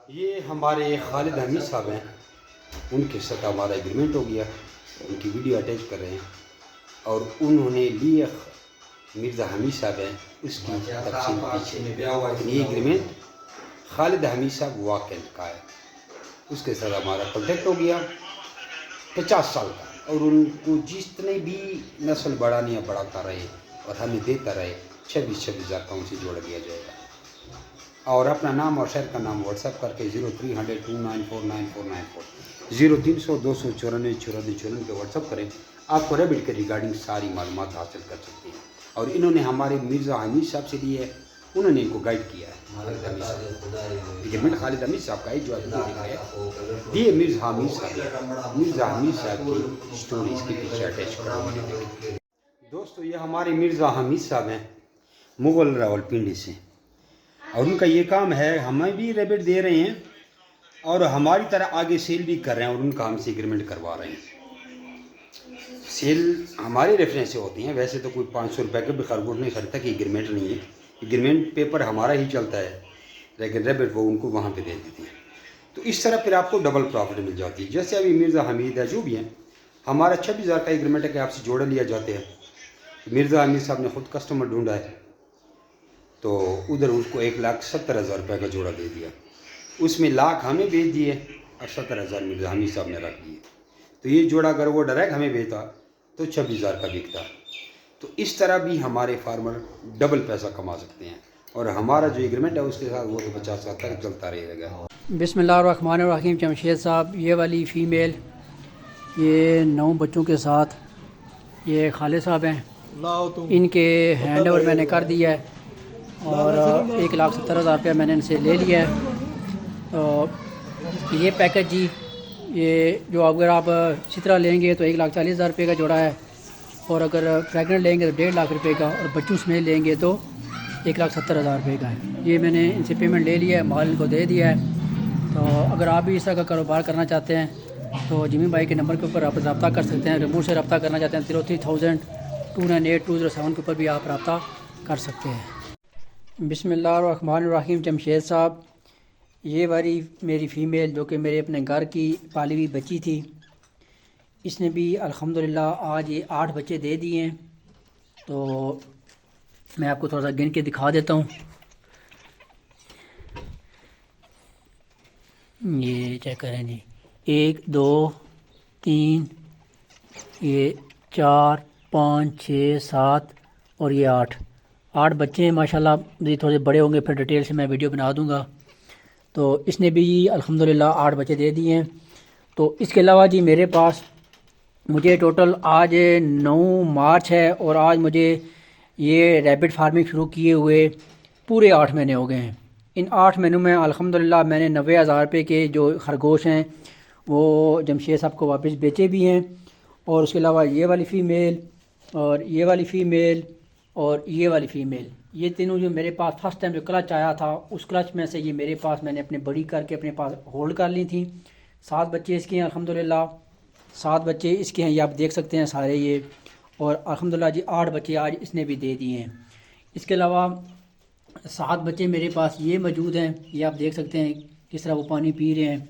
یہ ہمارے خالد حمید صاحب ہیں، ان کے ساتھ ہمارا ایگریمنٹ ہو گیا، ان کی ویڈیو اٹیچ کر رہے ہیں، اور انہوں نے لی مرزا حمید صاحب ہیں اس کی تفصیل پیچھے۔ یہ ایگریمنٹ خالد حمید صاحب واقع کا ہے، اس کے ساتھ ہمارا کانٹیکٹ ہو گیا 50 سال کا، اور ان کو جتنے بھی نسل بڑھانی ہے بڑھاتا رہے اور ہمیں دیتا رہے، 26 ہزار کا ان سے جوڑ دیا جائے گا۔ اور اپنا نام اور شہر کا نام واٹس ایپ کر کے 0300 2949494 0300 294 پہ واٹس ایپ کریں، آپ کو ریبٹ کے ریگارڈنگ ساری معلومات حاصل کر سکتے ہیں۔ اور انہوں نے ہمارے مرزا حمید صاحب سے لی ہے، انہوں نے ان کو گائیڈ کیا ہے۔ ایگریمنٹ خالد حمید صاحب کا ہے جو آپ دیکھ رہے ہیں، یہ مرزا حمید صاحب کی اسٹوری اس کے پیچھے اٹیچ کرو۔ دوستو یہ ہمارے مرزا حمید صاحب ہیں، مغل راولپنڈی سے، اور ان کا یہ کام ہے ہمیں بھی ریبٹ دے رہے ہیں اور ہماری طرح آگے سیل بھی کر رہے ہیں، اور ان کا ہم سے ایگریمنٹ کروا رہے ہیں۔ سیل ہمارے ریفرنس سے ہوتی ہیں، ویسے تو کوئی 500 روپے کا بھی خرگوش نہیں خریدتا کہ ایگریمنٹ نہیں ہے، ایگریمنٹ پیپر ہمارا ہی چلتا ہے، لیکن ریبٹ وہ ان کو وہاں پہ دے دیتی ہیں۔ تو اس طرح پھر آپ کو ڈبل پروفٹ مل جاتی ہے۔ جیسے ابھی مرزا حمید ہے جو بھی ہیں، ہمارا 26,000 کا ایگریمنٹ ہے کہ آپ سے جوڑے لیا جاتے ہیں۔ مرزا حمید صاحب نے خود کسٹمر ڈھونڈا ہے، تو ادھر اس کو 1,70,000 روپے کا جوڑا دے دیا، اس میں لاکھ ہمیں بھیج دیے اور 70,000 مرزا حمید صاحب نے رکھ دیے۔ تو یہ جوڑا اگر وہ ڈائریکٹ ہمیں بھیجتا تو 26,000 کا بکتا۔ تو اس طرح بھی ہمارے فارمر ڈبل پیسہ کما سکتے ہیں، اور ہمارا جو ایگریمنٹ ہے اس کے ساتھ وہ تو 50 سال تک چلتا رہے گا۔ بسم اللہ الرحمن الرحیم۔ جمشید صاحب، یہ والی فیمیل یہ 9 بچوں کے ساتھ یہ خالد صاحب ہیں، ان کے ہینڈ اوور میں نے کر دیا ہے، اور 1,70,000 روپیہ میں نے ان سے لے لیا ہے۔ تو یہ پیکج جی، یہ جو اگر آپ اسی طرح لیں گے تو 1,40,000 روپے کا جوڑا ہے، اور اگر پریگننٹ لیں گے تو 1.5 لاکھ روپے کا، اور بچوں سمیت لیں گے تو 1,70,000 روپے کا ہے۔ یہ میں نے ان سے پیمنٹ لے لیا ہے، مال ان کو دے دیا ہے۔ تو اگر آپ بھی اس طرح کا کاروبار کرنا چاہتے ہیں تو جمی بھائی کے نمبر کے اوپر آپ رابطہ کر سکتے ہیں۔ ریموٹ سے رابطہ کرنا چاہتے ہیں 03,000 298 207 کے اوپر بھی آپ رابطہ کر سکتے ہیں۔ بسم اللہ الرحمن الرحیم۔ جمشید صاحب، یہ والی میری فیمیل جو کہ میرے اپنے گھر کی پالی ہوئی بچی تھی، اس نے بھی الحمدللہ آج یہ 8 بچے دے دیے ہیں۔ تو میں آپ کو تھوڑا سا گن کے دکھا دیتا ہوں۔ یہ چیک کریں جی، 1 2 3 یہ 4 5 6 7 اور یہ 8 بچے ہیں ماشاءاللہ۔ یہ تھوڑے بڑے ہوں گے پھر ڈیٹیل سے میں ویڈیو بنا دوں گا۔ تو اس نے بھی الحمدللہ 8 بچے دے دیے ہیں۔ تو اس کے علاوہ جی میرے پاس مجھے ٹوٹل آج 9 مارچ ہے، اور آج مجھے یہ ریبٹ فارمنگ شروع کیے ہوئے پورے 8 مہینے ہو گئے ہیں۔ ان 8 مہینوں میں الحمدللہ میں نے 90,000 روپے کے جو خرگوش ہیں وہ جمشید صاحب کو واپس بیچے بھی ہیں، اور اس کے علاوہ یہ والی فیمیل اور یہ والی فیمیل اور یہ والی فیمیل، یہ تینوں جو میرے پاس فرسٹ ٹائم جو کلچ آیا تھا اس کلچ میں سے یہ میرے پاس میں نے اپنے بڑی کر کے اپنے پاس ہولڈ کر لی تھیں۔ 7 بچے اس کے ہیں الحمدللہ، 7 بچے اس کے ہیں، یہ آپ دیکھ سکتے ہیں سارے یہ، اور الحمدللہ جی 8 بچے آج اس نے بھی دے دیے ہیں۔ اس کے علاوہ 7 بچے میرے پاس یہ موجود ہیں، یہ آپ دیکھ سکتے ہیں کس طرح وہ پانی پی رہے ہیں۔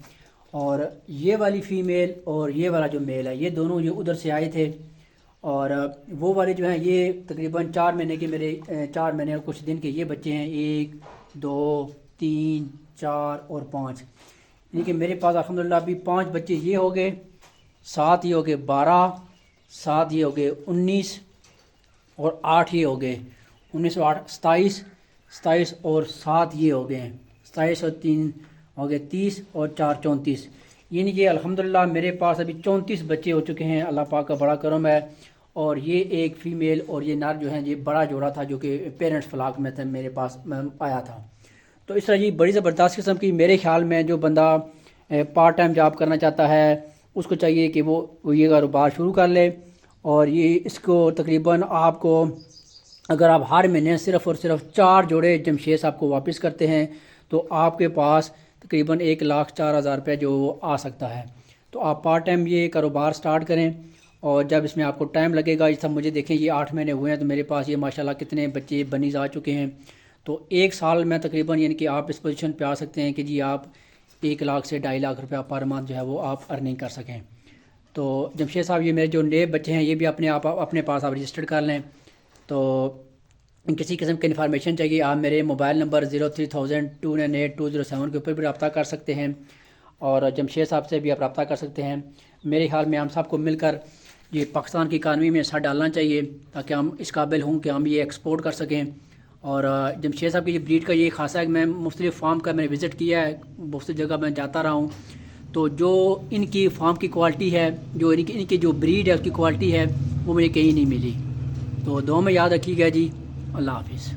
اور یہ والی فیمیل اور یہ والا جو میل ہے، یہ دونوں یہ ادھر سے آئے تھے، اور وہ والے جو ہیں یہ تقریباً 4 مہینے کے میرے 4 مہینے اور کچھ دن کے یہ بچے ہیں، 1 2 3 4 اور 5، یعنی کہ میرے پاس الحمدللہ ابھی 5 بچے یہ ہو گئے، 7 یہ ہو گئے 12، 7 یہ ہو گئے 19، اور 8 یہ ہو گئے 19 اور 8 27 اور 7 یہ ہو گئے ہیں 27 اور 3 ہو گئے 30 اور 4 34، یعنی کہ الحمدللہ میرے پاس ابھی 34 بچے ہو چکے ہیں، اللہ پاک کا بڑا کرم ہے۔ اور یہ ایک فیمیل اور یہ نر جو ہیں یہ بڑا جوڑا تھا جو کہ پیرنٹس فلاک میں تھا، میرے پاس آیا تھا۔ تو اس طرح یہ بڑی زبردست قسم کی، میرے خیال میں جو بندہ پارٹ ٹائم جاب کرنا چاہتا ہے اس کو چاہیے کہ وہ یہ کاروبار شروع کر لے، اور یہ اس کو تقریباً آپ کو اگر آپ ہر مہینے صرف اور صرف 4 جوڑے جمشید صاحب کو واپس کرتے ہیں تو آپ کے پاس تقریباً 1,04,000 روپے جو آ سکتا ہے۔ تو آپ پارٹ ٹائم یہ کاروبار سٹارٹ کریں، اور جب اس میں آپ کو ٹائم لگے گا، اس طرح مجھے دیکھیں یہ 8 مہینے ہوئے ہیں تو میرے پاس یہ ماشاءاللہ کتنے بچے بنیز آ چکے ہیں۔ تو 1 سال میں تقریباً یعنی کہ آپ اس پوزیشن پہ آ سکتے ہیں کہ جی آپ 1 لاکھ سے 2.5 لاکھ روپیہ پر منتھ جو ہے وہ آپ ارننگ کر سکیں. تو جمشید صاحب یہ میرے جو نئے بچے ہیں یہ بھی اپنے پاس آپ رجسٹرڈ کر لیں. تو کسی قسم کی انفارمیشن چاہیے آپ میرے موبائل نمبر 03,298,207 کے اوپر بھی رابطہ کر سکتے ہیں, اور جمشید صاحب سے بھی آپ رابطہ کر سکتے ہیں. میرے خیال میں ہم سب کو مل کر یہ پاکستان کی اکانومی میں حصہ ڈالنا چاہیے تاکہ ہم اس قابل ہوں کہ ہم یہ ایکسپورٹ کر سکیں. اور جمشید صاحب کی یہ بریڈ کا یہ خاصا ہے کہ میں مختلف فارم کا میں نے وزٹ کیا ہے, بہت سی جگہ میں جاتا رہا ہوں. تو جو ان کی فارم کی کوالٹی ہے, جو ان کی جو بریڈ ہے اس کی کوالٹی ہے وہ مجھے کہیں نہیں ملی. تو دعاؤں میں یاد رکھیے گا جی. اللہ حافظ.